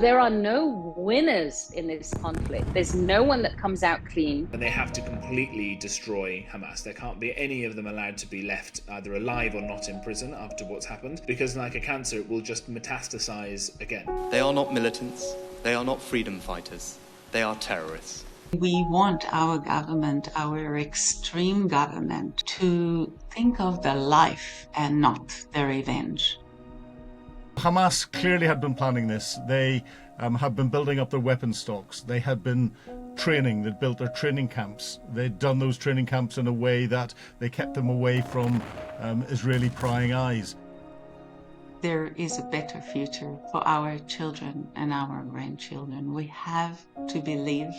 there are no winners in this conflict. There's no one that comes out clean. And they have to completely destroy Hamas. There can't be any of them allowed to be left either alive or not in prison after what's happened, because like a cancer, it will just metastasize again. They are not militants. They are not freedom fighters. They are terrorists. We want our government, our extreme government, to think of the life and not the revenge. Hamas clearly had been planning this. They had been building up their weapon stocks. They had been training. They'd built their training camps. They'd done those training camps in a way that they kept them away from Israeli prying eyes. There is a better future for our children and our grandchildren. We have to believe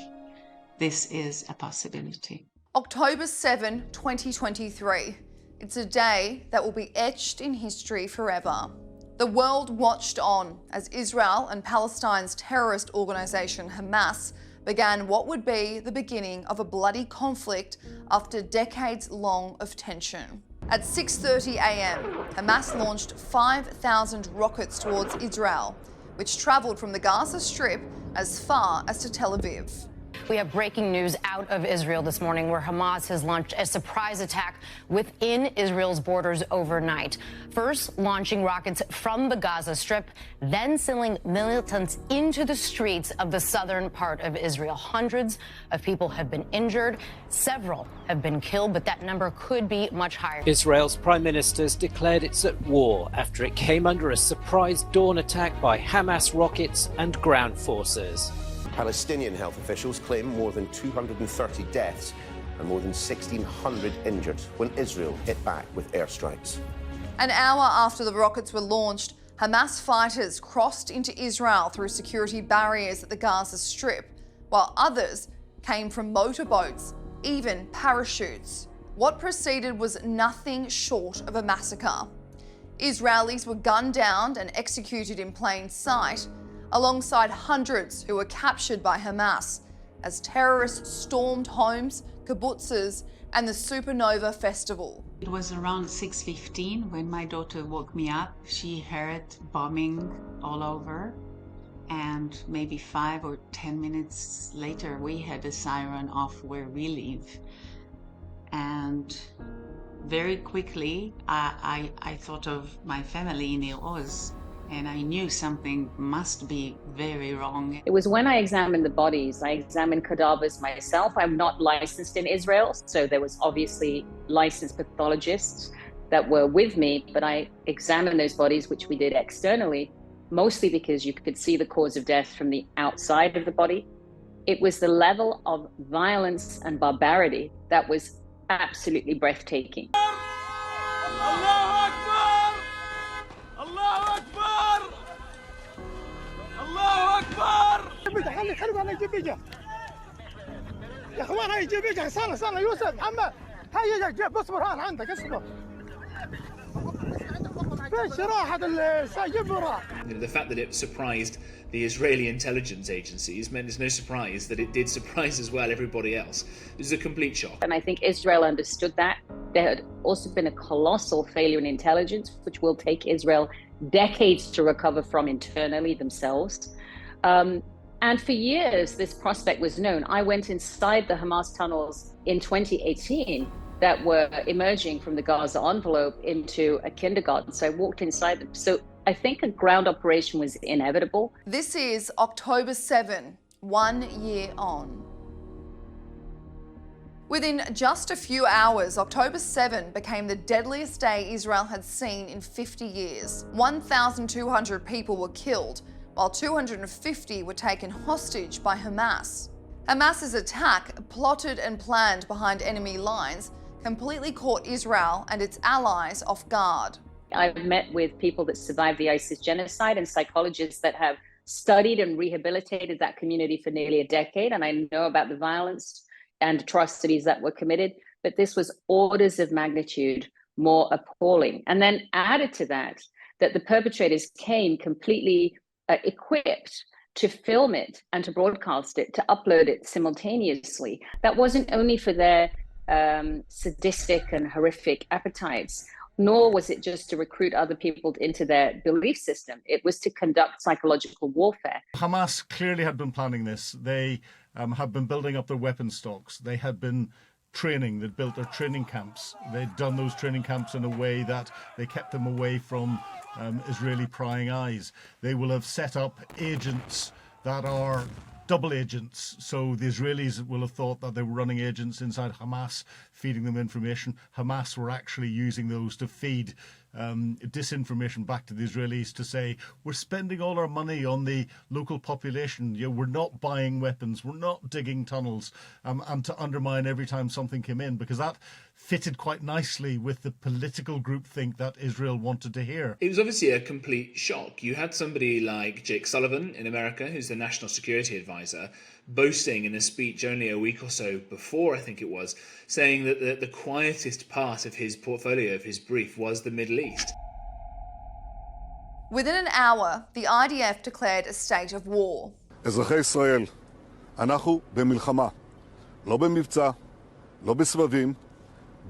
this is a possibility. October 7, 2023. It's a day that will be etched in history forever. The world watched on as Israel and Palestine's terrorist organisation Hamas began what would be the beginning of a bloody conflict after decades long of tension. At 6:30 a.m, Hamas launched 5,000 rockets towards Israel, which travelled from the Gaza Strip as far as to Tel Aviv. We have breaking news out of Israel this morning where Hamas has launched a surprise attack within Israel's borders overnight. First, launching rockets from the Gaza Strip, then sending militants into the streets of the southern part of Israel. Hundreds of people have been injured. Several have been killed, but that number could be much higher. Israel's prime minister has declared it's at war after it came under a surprise dawn attack by Hamas rockets and ground forces. Palestinian health officials claim more than 230 deaths and more than 1,600 injured when Israel hit back with airstrikes. An hour after the rockets were launched, Hamas fighters crossed into Israel through security barriers at the Gaza Strip, while others came from motorboats, even parachutes. What preceded was nothing short of a massacre. Israelis were gunned down and executed in plain sight, alongside hundreds who were captured by Hamas as terrorists stormed homes, kibbutzes, and the Supernova Festival. It was around 6:15 when my daughter woke me up. She heard bombing all over, and maybe 5 or 10 minutes later we had a siren off where we live. And very quickly I thought of my family in Oz, and I knew something must be very wrong. It was when I examined the bodies. I examined cadavers myself. I'm not licensed in Israel, so there was obviously licensed pathologists that were with me, but I examined those bodies, which we did externally, mostly because you could see the cause of death from the outside of the body. It was the level of violence and barbarity that was absolutely breathtaking. The fact that it surprised the Israeli intelligence agencies meant it's no surprise that it did surprise as well everybody else. This is a complete shock. And I think Israel understood that. There had also been a colossal failure in intelligence, which will take Israel decades to recover from internally themselves. And for years, this prospect was known. I went inside the Hamas tunnels in 2018 that were emerging from the Gaza envelope into a kindergarten. So I walked inside them. So I think a ground operation was inevitable. This is October 7, 1 year on. Within just a few hours, October 7 became the deadliest day Israel had seen in 50 years. 1,200 people were killed, while 250 were taken hostage by Hamas. Hamas's attack, plotted and planned behind enemy lines, completely caught Israel and its allies off guard. I've met with people that survived the ISIS genocide and psychologists that have studied and rehabilitated that community for nearly a decade, and I know about the violence and atrocities that were committed, but this was orders of magnitude more appalling. And then added to that the perpetrators came completely equipped to film it and to broadcast it, to upload it simultaneously. That wasn't only for their sadistic and horrific appetites. nor was it just to recruit other people into their belief system. It was to conduct psychological warfare. Hamas clearly had been planning this. They had been building up their weapon stocks. They had been training. They'd built their training camps. They'd done those training camps in a way that they kept them away from Israeli prying eyes. They will have set up agents that are double agents. So the Israelis will have thought that they were running agents inside Hamas, feeding them information. Hamas were actually using those to feed disinformation back to the Israelis to say, we're spending all our money on the local population. You know, we're not buying weapons. We're not digging tunnels, and to undermine every time something came in, because that fitted quite nicely with the political groupthink that Israel wanted to hear. It was obviously a complete shock. You had somebody like Jake Sullivan in America, who's the national security advisor, boasting in a speech only a week or so before, I think it was, saying that the quietest part of his portfolio, of his brief, was the Middle East. Within an hour, the IDF declared a state of war. אזרחי ישראל, אנחנו במלחמה. לא במבצע, לא בסבבים,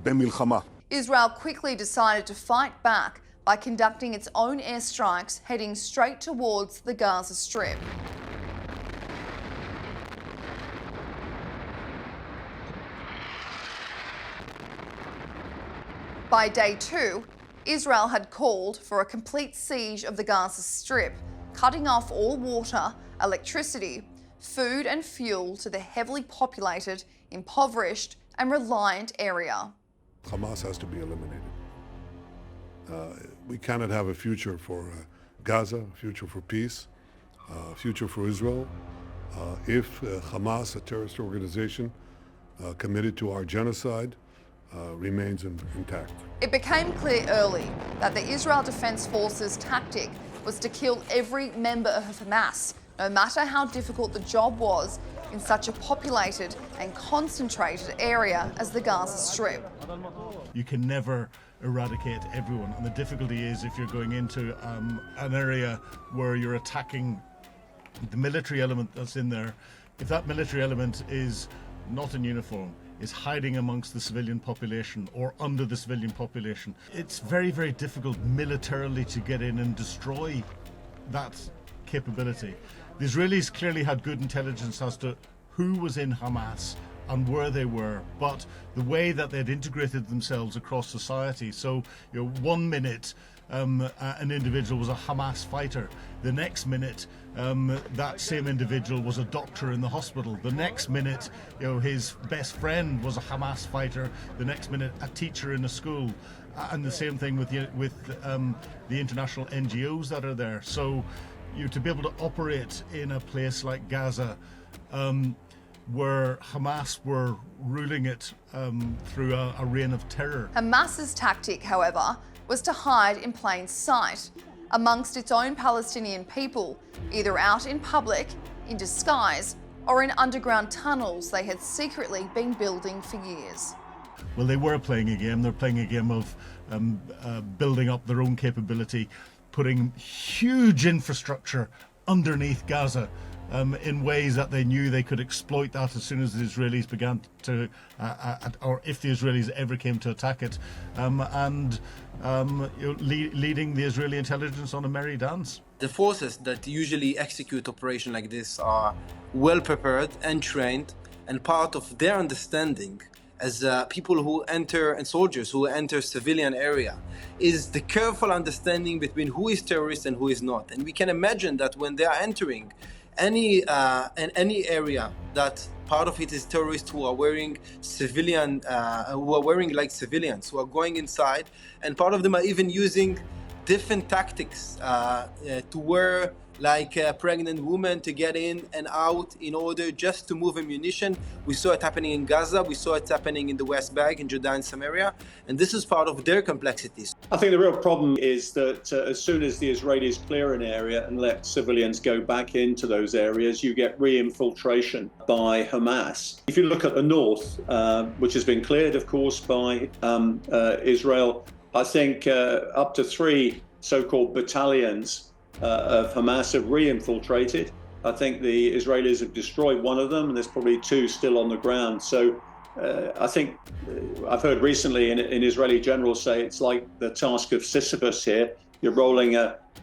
במלחמה. Israel quickly decided to fight back by conducting its own airstrikes heading straight towards the Gaza Strip. By day 2, Israel had called for a complete siege of the Gaza Strip, cutting off all water, electricity, food and fuel to the heavily populated, impoverished and reliant area. Hamas has to be eliminated. We cannot have a future for Gaza, a future for peace, a future for Israel, if Hamas, a terrorist organization committed to our genocide, remains intact. It became clear early that the Israel Defense Forces tactic was to kill every member of Hamas, no matter how difficult the job was in such a populated and concentrated area as the Gaza Strip. You can never eradicate everyone, and the difficulty is if you're going into an area where you're attacking the military element that's in there, if that military element is not in uniform, is hiding amongst the civilian population or under the civilian population, it's very, very difficult militarily to get in and destroy that capability. The Israelis clearly had good intelligence as to who was in Hamas and where they were, but the way that they'd integrated themselves across society. So, you know, 1 minute an individual was a Hamas fighter. The next minute, that same individual was a doctor in the hospital. The next minute, you know, his best friend was a Hamas fighter. The next minute, a teacher in a school. And the same thing with the international NGOs that are there. So, you know, to be able to operate in a place like Gaza, where Hamas were ruling it through a reign of terror. Hamas's tactic, however, was to hide in plain sight amongst its own Palestinian people, either out in public, in disguise, or in underground tunnels they had secretly been building for years. Well, they were playing a game. They're playing a game of building up their own capability, putting huge infrastructure underneath Gaza in ways that they knew they could exploit that as soon as the Israelis began to, or if the Israelis ever came to attack it, and leading the Israeli intelligence on a merry dance. The forces that usually execute operations like this are well prepared and trained, and part of their understanding as people who enter and soldiers who enter civilian area is the careful understanding between who is terrorist and who is not. And we can imagine that when they are entering any area that part of it is terrorists who are wearing like civilians, who are going inside, and part of them are even using different tactics to wear like a pregnant woman to get in and out in order just to move ammunition. We saw it happening in Gaza, we saw it happening in the West Bank, in Judea and Samaria, and this is part of their complexities. I think the real problem is that as soon as the Israelis clear an area and let civilians go back into those areas, you get re-infiltration by Hamas. If you look at the north, which has been cleared, of course, by Israel, I think up to 3 so-called battalions of Hamas have re-infiltrated. I think the Israelis have destroyed one of them, and there's probably 2 still on the ground. So I think I've heard recently an Israeli general say it's like the task of Sisyphus here. You're rolling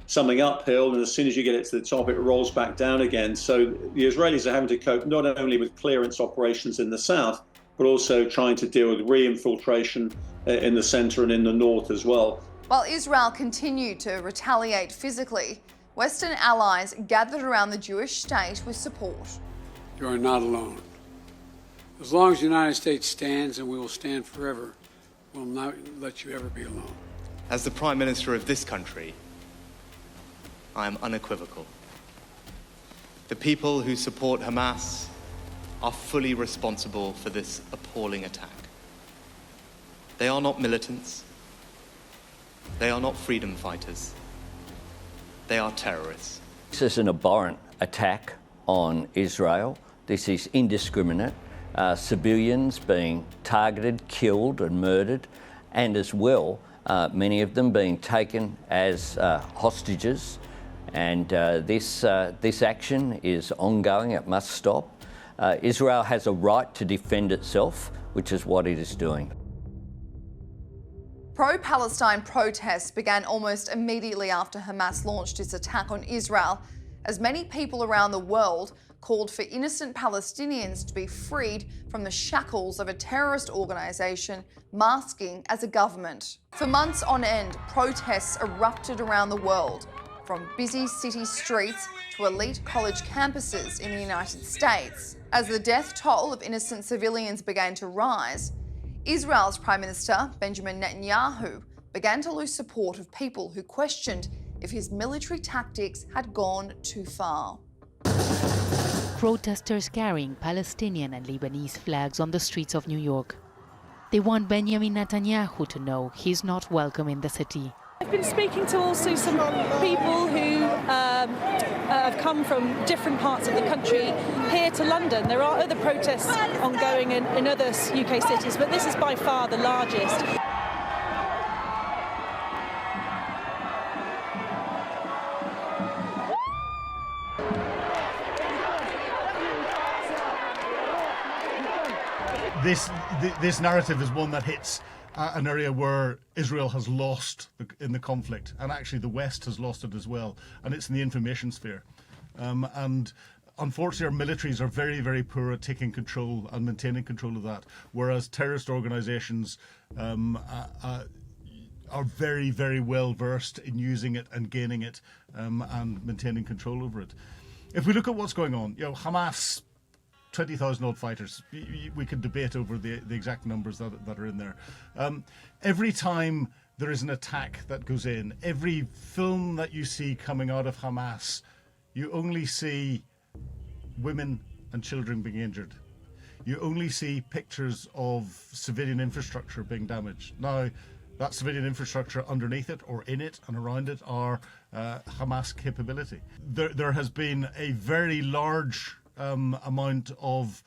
something uphill, and as soon as you get it to the top, it rolls back down again. So the Israelis are having to cope not only with clearance operations in the south, but also trying to deal with re-infiltration in the center and in the north as well. While Israel continued to retaliate physically, Western allies gathered around the Jewish state with support. You are not alone. As long as the United States stands, and we will stand forever, we'll not let you ever be alone. As the Prime Minister of this country, I am unequivocal. The people who support Hamas are fully responsible for this appalling attack. They are not militants. They are not freedom fighters. They are terrorists. This is an abhorrent attack on Israel. This is indiscriminate. Civilians being targeted, killed and murdered, and as well, many of them being taken as hostages. And this action is ongoing. It must stop. Israel has a right to defend itself, which is what it is doing. Pro-Palestine protests began almost immediately after Hamas launched its attack on Israel, as many people around the world called for innocent Palestinians to be freed from the shackles of a terrorist organisation masking as a government. For months on end, protests erupted around the world, from busy city streets to elite college campuses in the United States. As the death toll of innocent civilians began to rise, Israel's Prime Minister, Benjamin Netanyahu, began to lose support of people who questioned if his military tactics had gone too far. Protesters carrying Palestinian and Lebanese flags on the streets of New York. They want Benjamin Netanyahu to know he's not welcome in the city. I've been speaking to also some people who have come from different parts of the country here to London. There are other protests ongoing in other UK cities, but this is by far the largest. This narrative is one that hits an area where Israel has lost in the conflict, and actually the West has lost it as well, and it's in the information sphere. And unfortunately, our militaries are very, very poor at taking control and maintaining control of that, whereas terrorist organisations are very, very well versed in using it and gaining it and maintaining control over it. If we look at what's going on, Hamas, 20,000 odd fighters. We could debate over the exact numbers that are in there. Every time there is an attack that goes in, every film that you see coming out of Hamas, you only see women and children being injured. You only see pictures of civilian infrastructure being damaged. Now, that civilian infrastructure underneath it or in it and around it are Hamas capability. There has been a very large amount of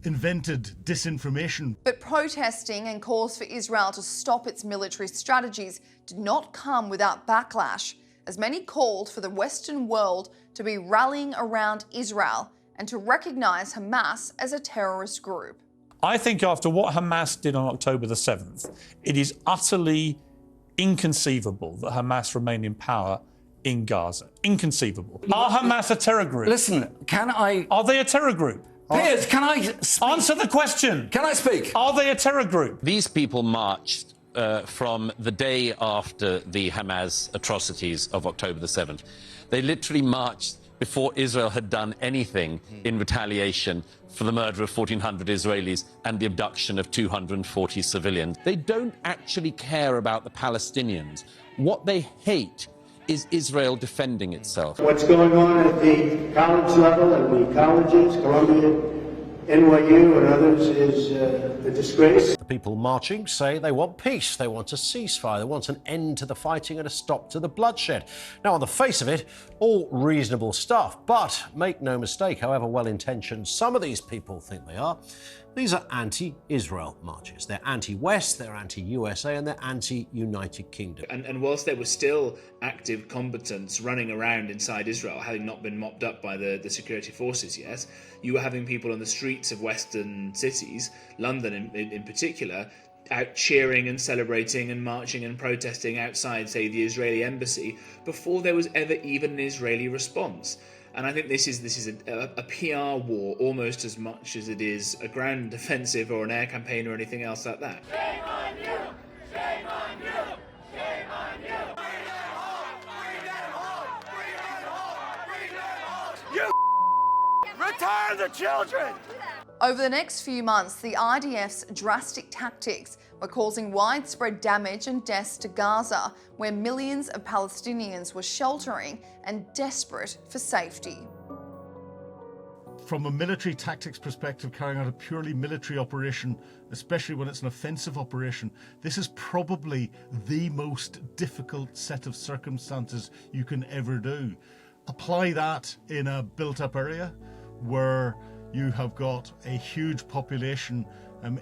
invented disinformation. But protesting and calls for Israel to stop its military strategies did not come without backlash, as many called for the Western world to be rallying around Israel and to recognise Hamas as a terrorist group. I think after what Hamas did on October the 7th, it is utterly inconceivable that Hamas remain in power in Gaza. Inconceivable. Are Hamas a terror group? Listen, can I... Are they a terror group? Piers, can I speak? Answer the question. Can I speak? Are they a terror group? These people marched from the day after the Hamas atrocities of October the 7th. They literally marched before Israel had done anything in retaliation for the murder of 1,400 Israelis and the abduction of 240 civilians. They don't actually care about the Palestinians. What they hate is Israel defending itself. What's going on at the college level and the colleges, Columbia, NYU and others, is a disgrace. The people marching say they want peace, they want a ceasefire, they want an end to the fighting and a stop to the bloodshed. Now, on the face of it, all reasonable stuff, but make no mistake, however well-intentioned some of these people think they are, these are anti-Israel marches. They're anti-West, they're anti-USA, and they're anti-United Kingdom. And whilst there were still active combatants running around inside Israel, having not been mopped up by the security forces yet, you were having people on the streets of Western cities, London in particular, out cheering and celebrating and marching and protesting outside, say, the Israeli embassy, before there was ever even an Israeli response. And I think this is a PR war almost as much as it is a ground offensive or an air campaign or anything else like that. Shame on you! Shame on you! Shame on you! Bring them home! Bring them home! Bring them home! Bring them home! You return the children! Over the next few months, the IDF's drastic tactics were causing widespread damage and deaths to Gaza, where millions of Palestinians were sheltering and desperate for safety. From a military tactics perspective, carrying out a purely military operation, especially when it's an offensive operation, this is probably the most difficult set of circumstances you can ever do. Apply that in a built-up area where you have got a huge population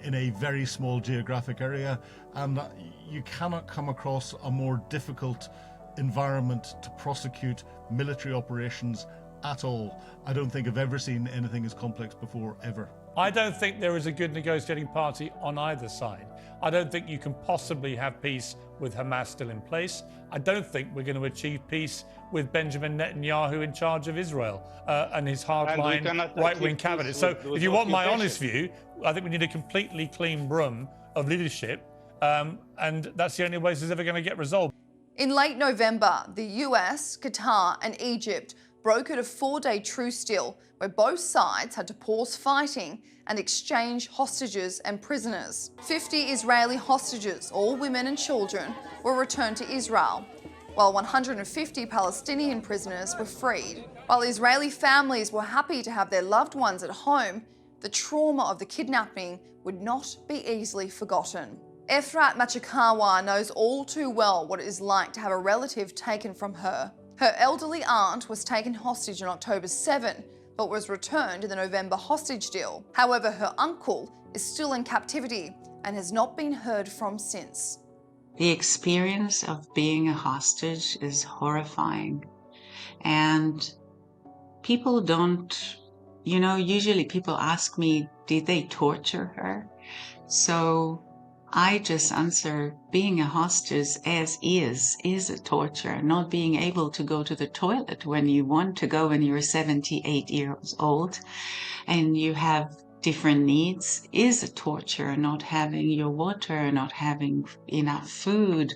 in a very small geographic area, and you cannot come across a more difficult environment to prosecute military operations at all. I don't think I've ever seen anything as complex before, ever. I don't think there is a good negotiating party on either side. I don't think you can possibly have peace with Hamas still in place. I don't think we're going to achieve peace with Benjamin Netanyahu in charge of Israel and his hardline right-wing cabinet. So if you want my honest view, I think we need a completely clean broom of leadership, and that's the only way this is ever going to get resolved. In late November, the US, Qatar and Egypt brokered a 4-day truce deal where both sides had to pause fighting and exchange hostages and prisoners. 50 Israeli hostages, all women and children, were returned to Israel, while 150 Palestinian prisoners were freed. While Israeli families were happy to have their loved ones at home, the trauma of the kidnapping would not be easily forgotten. Efrat Machikawa knows all too well what it is like to have a relative taken from her. Her elderly aunt was taken hostage on October 7, but was returned in the November hostage deal. However, her uncle is still in captivity and has not been heard from since. The experience of being a hostage is horrifying. And people don't, usually people ask me, did they torture her? So I just answer, being a hostage as is a torture. Not being able to go to the toilet when you want to go when you're 78 years old and you have different needs is a torture. Not having your water, not having enough food,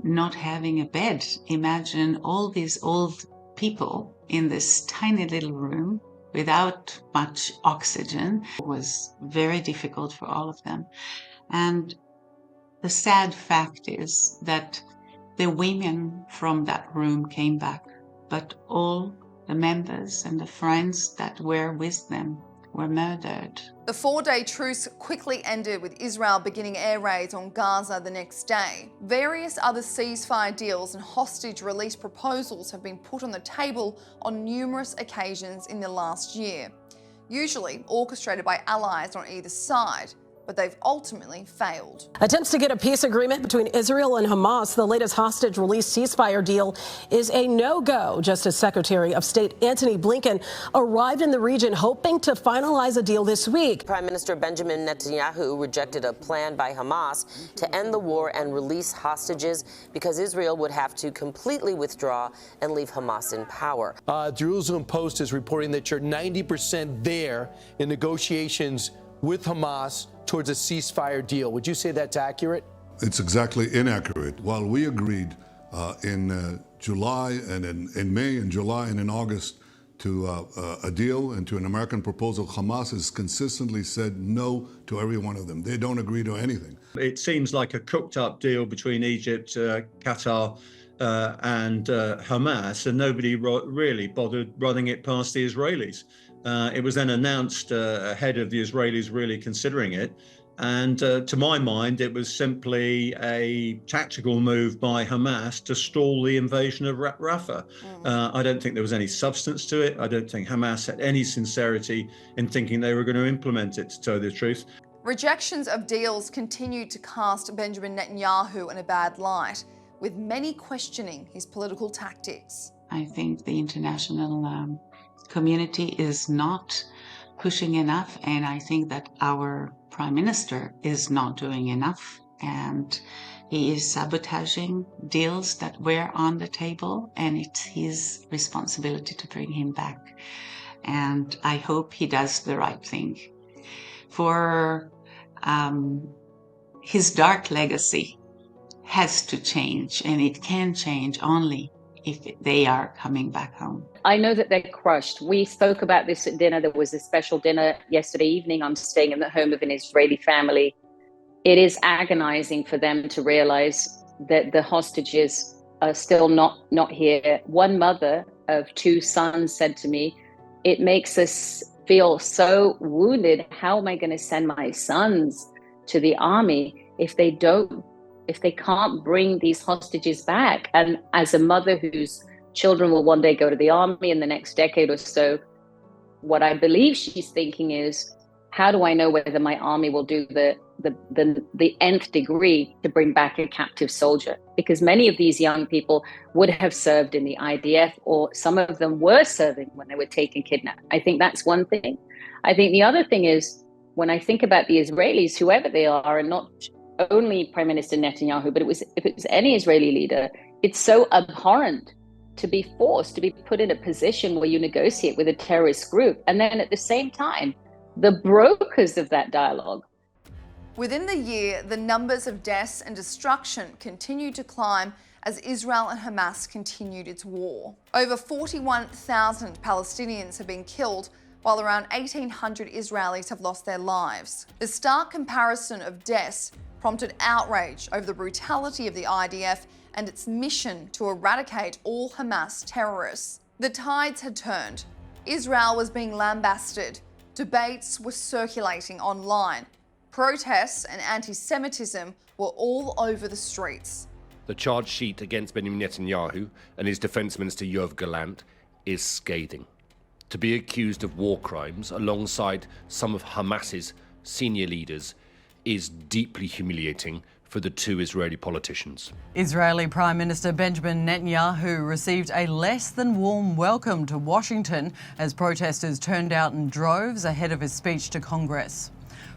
not having a bed. Imagine all these old people in this tiny little room without much oxygen. It was very difficult for all of them. And the sad fact is that the women from that room came back, but all the members and the friends that were with them were murdered. The 4-day truce quickly ended with Israel beginning air raids on Gaza the next day. Various other ceasefire deals and hostage release proposals have been put on the table on numerous occasions in the last year, usually orchestrated by allies on either side, but they've ultimately failed. Attempts to get a peace agreement between Israel and Hamas, the latest hostage release ceasefire deal, is a no-go. Justice Secretary of State Antony Blinken arrived in the region hoping to finalize a deal this week. Prime Minister Benjamin Netanyahu rejected a plan by Hamas to end the war and release hostages because Israel would have to completely withdraw and leave Hamas in power. Jerusalem Post is reporting that you're 90% there in negotiations with Hamas towards a ceasefire deal. Would you say that's accurate? It's exactly inaccurate. While we agreed in July and in May and July and in August to a deal and to an American proposal, Hamas has consistently said no to every one of them. They don't agree to anything. It seems like a cooked up deal between Egypt, Qatar and Hamas, and nobody really bothered running it past the Israelis. It was then announced ahead of the Israelis really considering it, And to my mind, it was simply a tactical move by Hamas to stall the invasion of Rafah. I don't think there was any substance to it. I don't think Hamas had any sincerity in thinking they were going to implement it, to tell you the truth. Rejections of deals continued to cast Benjamin Netanyahu in a bad light, with many questioning his political tactics. I think the international community is not pushing enough, and I think that our Prime Minister is not doing enough, and he is sabotaging deals that were on the table, and it's his responsibility to bring him back. And I hope he does the right thing. For his dark legacy has to change, and it can change only if they are coming back home. I know that they're crushed. We spoke about this at dinner. There was a special dinner yesterday evening. I'm staying in the home of an Israeli family. It is agonizing for them to realize that the hostages are still not here. One mother of 2 sons said to me, "It makes us feel so wounded. How am I going to send my sons to the army if they can't bring these hostages back?" And as a mother whose children will one day go to the army in the next decade or so, what I believe she's thinking is, how do I know whether my army will do the nth degree to bring back a captive soldier? Because many of these young people would have served in the IDF, or some of them were serving when they were taken kidnapped. I think that's one thing. I think the other thing is, when I think about the Israelis, whoever they are, and not only Prime Minister Netanyahu, but if it was any Israeli leader, it's so abhorrent to be forced to be put in a position where you negotiate with a terrorist group, and then at the same time, the brokers of that dialogue. Within the year, the numbers of deaths and destruction continued to climb as Israel and Hamas continued its war. Over 41,000 Palestinians have been killed, while around 1,800 Israelis have lost their lives. The stark comparison of deaths prompted outrage over the brutality of the IDF and its mission to eradicate all Hamas terrorists. The tides had turned. Israel was being lambasted. Debates were circulating online. Protests and anti-Semitism were all over the streets. The charge sheet against Benjamin Netanyahu and his Defence Minister Yoav Gallant is scathing. To be accused of war crimes alongside some of Hamas's senior leaders is deeply humiliating for the 2 Israeli politicians. Israeli Prime Minister Benjamin Netanyahu received a less than warm welcome to Washington as protesters turned out in droves ahead of his speech to Congress.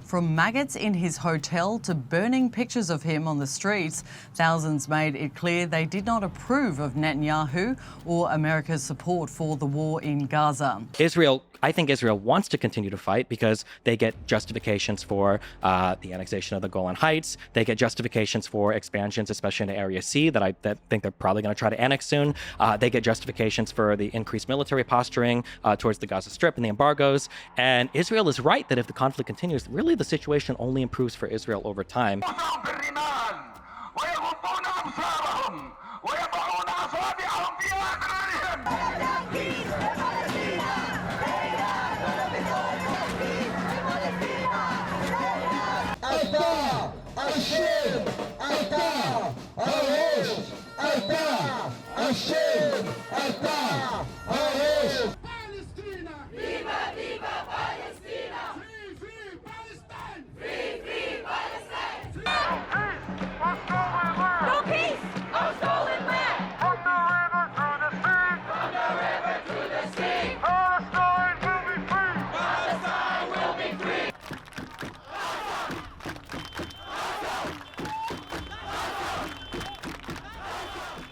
From maggots in his hotel to burning pictures of him on the streets, thousands made it clear they did not approve of Netanyahu or America's support for the war in Gaza. I think Israel wants to continue to fight because they get justifications for the annexation of the Golan Heights. They get justifications for expansions, especially into Area C, that I think they're probably going to try to annex soon. They get justifications for the increased military posturing towards the Gaza Strip and the embargoes. And Israel is right that if the conflict continues, really the situation only improves for Israel over time.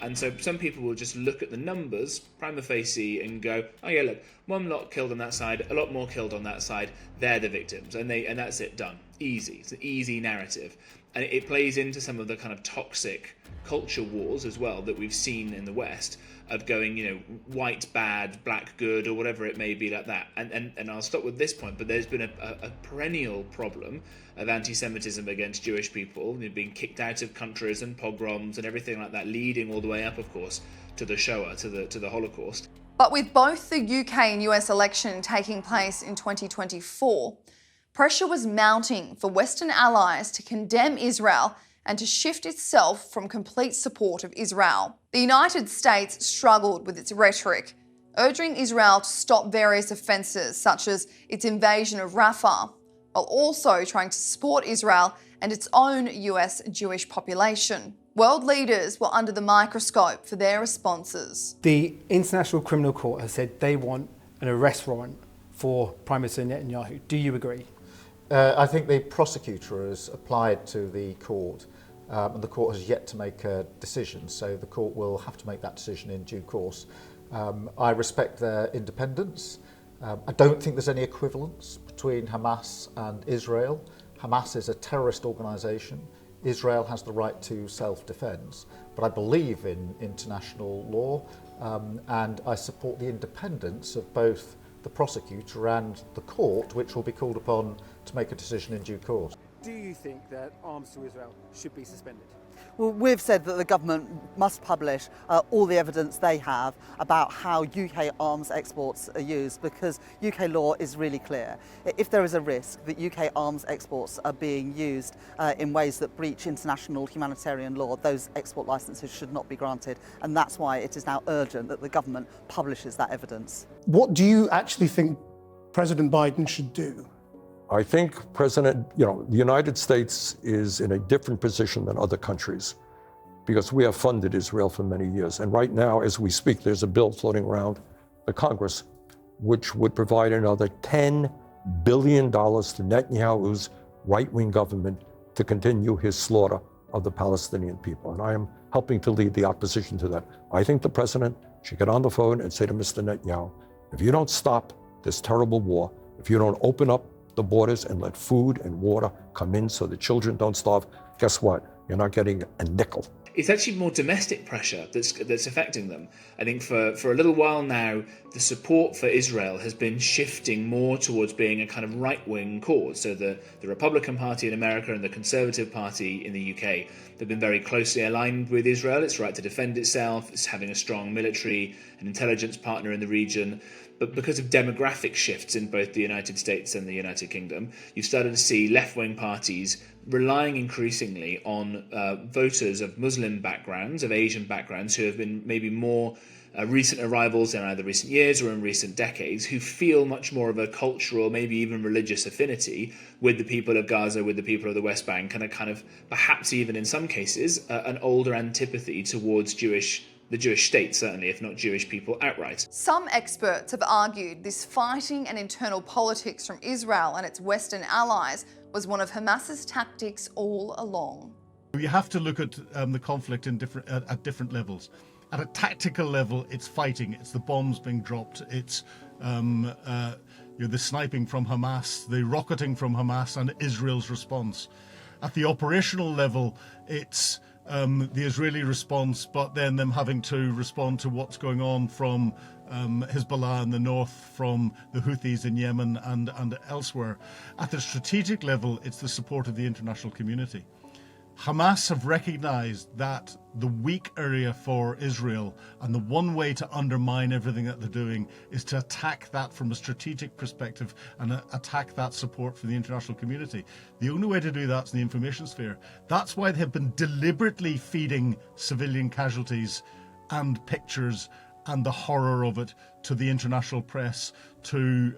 And so some people will just look at the numbers, prima facie, and go, oh yeah, look, 1 lot killed on that side, a lot more killed on that side, they're the victims, and that's it, done. Easy. It's an easy narrative. And it plays into some of the kind of toxic culture wars as well that we've seen in the West, of going, white bad, black good, or whatever it may be like that. And I'll stop with this point, but there's been a perennial problem of anti-Semitism against Jewish people, being kicked out of countries and pogroms and everything like that, leading all the way up, of course, to the Shoah, to the Holocaust. But with both the UK and US election taking place in 2024, pressure was mounting for Western allies to condemn Israel and to shift itself from complete support of Israel. The United States struggled with its rhetoric, urging Israel to stop various offences such as its invasion of Rafah, while also trying to support Israel and its own US Jewish population. World leaders were under the microscope for their responses. The International Criminal Court has said they want an arrest warrant for Prime Minister Netanyahu. Do you agree? I think the prosecutor has applied to the court, and the court has yet to make a decision, so the court will have to make that decision in due course. I respect their independence. I don't think there's any equivalence between Hamas and Israel. Hamas is a terrorist organisation. Israel has the right to self-defence, but I believe in international law, and I support the independence of both the prosecutor and the court, which will be called upon to make a decision in due course. Do you think that arms to Israel should be suspended? Well, we've said that the government must publish all the evidence they have about how UK arms exports are used, because UK law is really clear. If there is a risk that UK arms exports are being used in ways that breach international humanitarian law, those export licences should not be granted, and that's why it is now urgent that the government publishes that evidence. What do you actually think President Biden should do? I think the United States is in a different position than other countries because we have funded Israel for many years. And right now, as we speak, there's a bill floating around the Congress which would provide another $10 billion to Netanyahu's right-wing government to continue his slaughter of the Palestinian people. And I am helping to lead the opposition to that. I think the president should get on the phone and say to Mr. Netanyahu, if you don't stop this terrible war, if you don't open up the borders and let food and water come in so the children don't starve, guess what? You're not getting a nickel. It's actually more domestic pressure that's affecting them. I think for a little while now, the support for Israel has been shifting more towards being a kind of right-wing cause. So the Republican Party in America and the Conservative Party in the UK, they've been very closely aligned with Israel. It's right to defend itself. It's having a strong military and intelligence partner in the region. But because of demographic shifts in both the United States and the United Kingdom, you've started to see left-wing parties relying increasingly on voters of Muslim backgrounds, of Asian backgrounds, who have been maybe more recent arrivals in either recent years or in recent decades, who feel much more of a cultural, maybe even religious affinity with the people of Gaza, with the people of the West Bank, and a kind of, perhaps even in some cases, an older antipathy towards the Jewish state, certainly, if not Jewish people outright. Some experts have argued this fighting and internal politics from Israel and its Western allies was one of Hamas's tactics all along. You have to look at the conflict at different levels. At a tactical level, it's fighting, it's the bombs being dropped, it's the sniping from Hamas, the rocketing from Hamas, and Israel's response. At the operational level, it's the Israeli response, but then them having to respond to what's going on from Hezbollah in the north, from the Houthis in Yemen and elsewhere. At the strategic level, it's the support of the international community. Hamas have recognized that the weak area for Israel, and the one way to undermine everything that they're doing, is to attack that from a strategic perspective and attack that support for the international community. The only way to do that is in the information sphere. That's why they have been deliberately feeding civilian casualties and pictures and the horror of it to the international press, to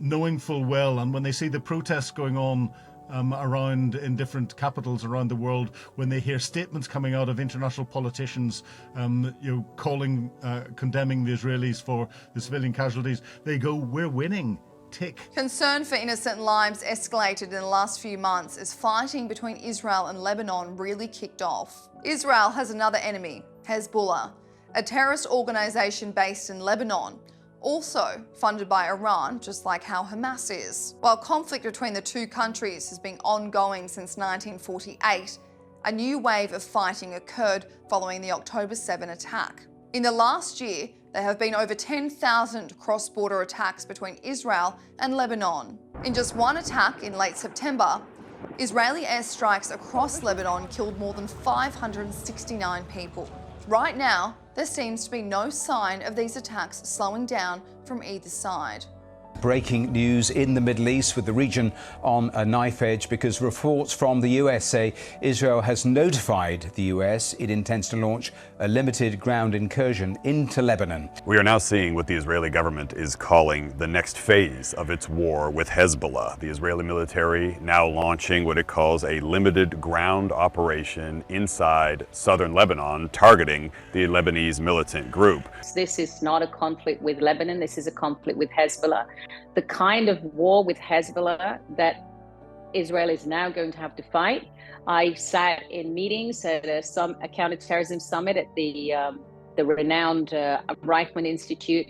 knowing full well, and when they see the protests going on around in different capitals around the world, when they hear statements coming out of international politicians, condemning the Israelis for the civilian casualties, they go, "We're winning." Tick. Concern for innocent lives escalated in the last few months as fighting between Israel and Lebanon really kicked off. Israel has another enemy, Hezbollah, a terrorist organisation based in Lebanon, also funded by Iran, just like how Hamas is. While conflict between the two countries has been ongoing since 1948, a new wave of fighting occurred following the October 7 attack. In the last year, there have been over 10,000 cross-border attacks between Israel and Lebanon. In just one attack in late September, Israeli airstrikes across Lebanon killed more than 569 people. Right now, there seems to be no sign of these attacks slowing down from either side. breaking news in the Middle East, with the region on a knife edge, because reports from the US say Israel has notified the US it intends to launch a limited ground incursion into Lebanon. We are now seeing what the Israeli government is calling the next phase of its war with Hezbollah. The Israeli military now launching what it calls a limited ground operation inside southern Lebanon, targeting the Lebanese militant group. This is not a conflict with Lebanon, this is a conflict with Hezbollah. The kind of war with Hezbollah that Israel is now going to have to fight. I sat in meetings at a counterterrorism summit at the renowned Reichman Institute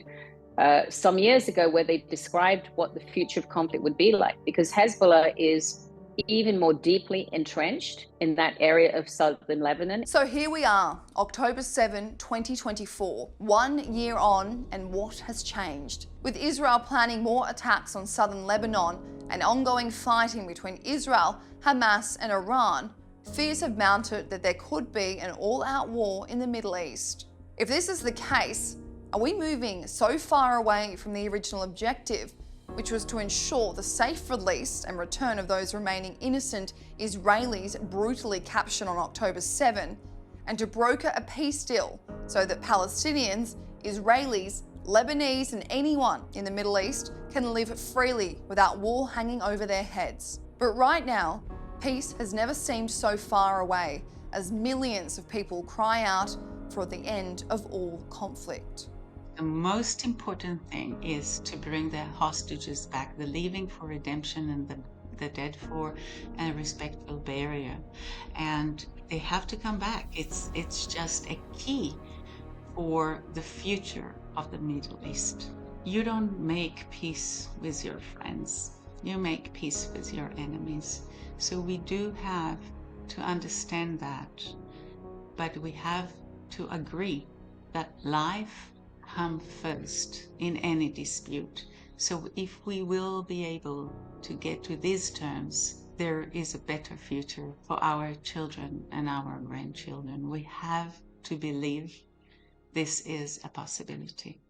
some years ago, where they described what the future of conflict would be like, because Hezbollah is even more deeply entrenched in that area of southern Lebanon. So here we are, October 7, 2024, 1 year on, and what has changed? With Israel planning more attacks on southern Lebanon and ongoing fighting between Israel, Hamas and Iran, fears have mounted that there could be an all-out war in the Middle East. If this is the case, are we moving so far away from the original objective, which was to ensure the safe release and return of those remaining innocent Israelis brutally captured on October 7, and to broker a peace deal so that Palestinians, Israelis, Lebanese and anyone in the Middle East can live freely without war hanging over their heads? But right now, peace has never seemed so far away, as millions of people cry out for the end of all conflict. The most important thing is to bring the hostages back, the living for redemption and the dead for a respectful burial. And they have to come back. It's just a key for the future of the Middle East. You don't make peace with your friends. You make peace with your enemies. So we do have to understand that, but we have to agree that life come first in any dispute. So if we will be able to get to these terms, there is a better future for our children and our grandchildren. We have to believe this is a possibility.